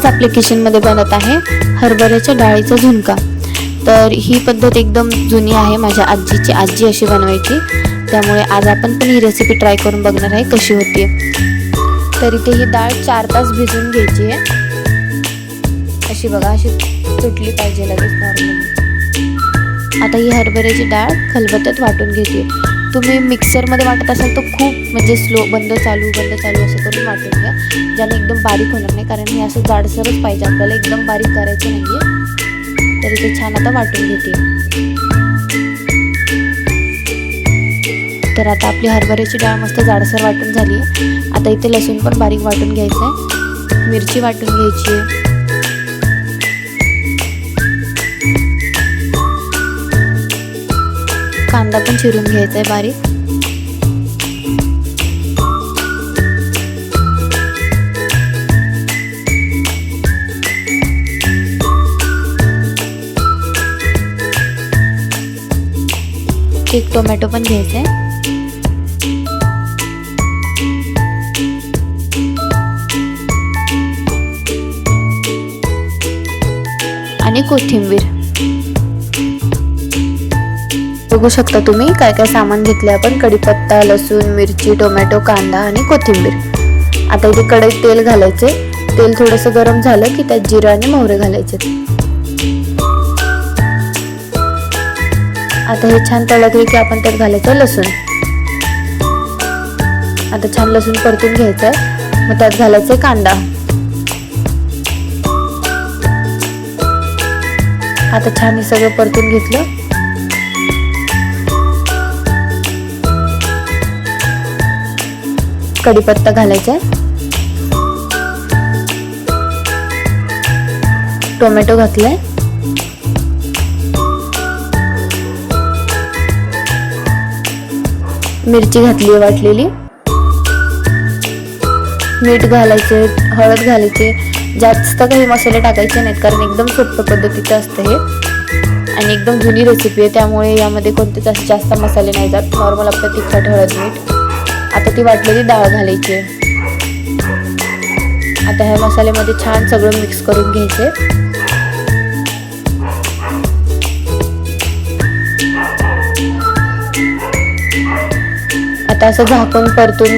याच ॲप्लिकेशनमध्ये बनत आहे हरभऱ्याच्या डाळीचा झुणका। तर ही पद्धत एकदम जुनी आहे, माझ्या आजी अशी बनवायची, त्यामुळे आज आपण पण ही रेसिपी ट्राय करून बघणार आहे कशी होती। तर इथे ही डाळ 4 तास भिजवून घ्यायची आहे। अशी बघा, अशी तुटली पाहिजे लगेच नॉर्मली। आता ही हरभऱ्याची डाळ खलबत्त्यात वाटून घ्यायची। तुम्ही मिक्सरमध्ये वाटत असाल तर खूप म्हणजे स्लो, बंद चालू असं करून वाटून घ्या, ज्याने एकदम बारीक होणार नाही, कारण हे असं जाडसरच पाहिजे आपल्याला, एकदम बारीक करायचं नाही आहे। तर इथे छान आता वाटून घेते। तर आता आपली हरभऱ्याची डाळ मस्त जाडसर वाटून झाली आहे। आता इथे लसूण पण बारीक वाटून घ्यायचं आहे, मिरची वाटून घ्यायची आहे, कांदा पण चिरून घ्यायचा आहे बारीक। एक टोमॅटो पण घ्यायचा आहे, आणि कोथिंबीर। बघू शकता तुम्ही काय काय सामान घेतले आपण, कढीपत्ता, लसूण, मिरची, टोमॅटो, कांदा आणि कोथिंबीर। आता इथे कढईत तेल घालायचे, तेल थोडंसं गरम झालं की त्यात जिरं आणि मोहरे घालायचे। आता हे छान तळले की आपण त्यात घालायचं लसूण। आता छान लसूण परतून घ्यायचं, मग त्यात घालायचं कांदा। आता छान हे सगळं परतून घेतलं, कढीपत्ता घालायचा, टोमॅटो घातलाय, मिरची घातली वाटलेली, मीठ घालायचे, हळद घालायचे। जास्त काही मसाले टाकायचे नाहीत, कारण एकदम सोप्या पद्धतीचं असतं हे आणि एकदम जुनी रेसिपी आहे, त्यामुळे यामध्ये कोणतेच असे जास्त मसाले नाही जात, नॉर्मल आपलं तिखट, हळद, मीठ। आता ती वाटलेली डाळ घालायची। आता ह्या मसाल्यामध्ये छान सगळं मिक्स करून घ्यायचे। आता असं झाकून परतून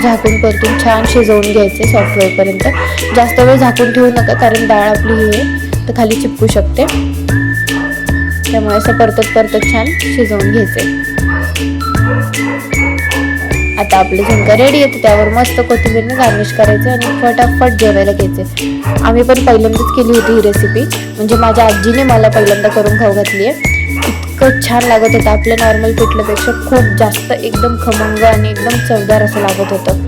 छान शिजवून घ्यायचे सॉफ्ट होईपर्यंत। जास्त वेळ झाकून ठेवू नका, कारण डाळ आपली ही आहे तर खाली चिपकू शकते, त्यामुळे असं परतत छान शिजवून घ्यायचे। आता आपलं झुणका रेडी आहे, त्यावर मस्त कोथिंबीरने गार्निश करायचं आणि फटाफट जेवायला घ्यायचे। आम्ही पण पहिल्यांदाच केली होती ही रेसिपी, म्हणजे माझ्या आजीने मला पहिल्यांदा करून खाऊ घातली आहे। इतकं छान लागत होतं, आपल्या नॉर्मल पिठल्यापेक्षा खूप जास्त एकदम खमंग आणि एकदम चवदार असं लागत होतं।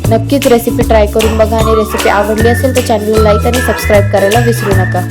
नक्कीच रेसिपी ट्राय करून बघा, आणि रेसिपी आवडली असेल तर चॅनलला लाईक आणि सबस्क्राईब करायला विसरू नका।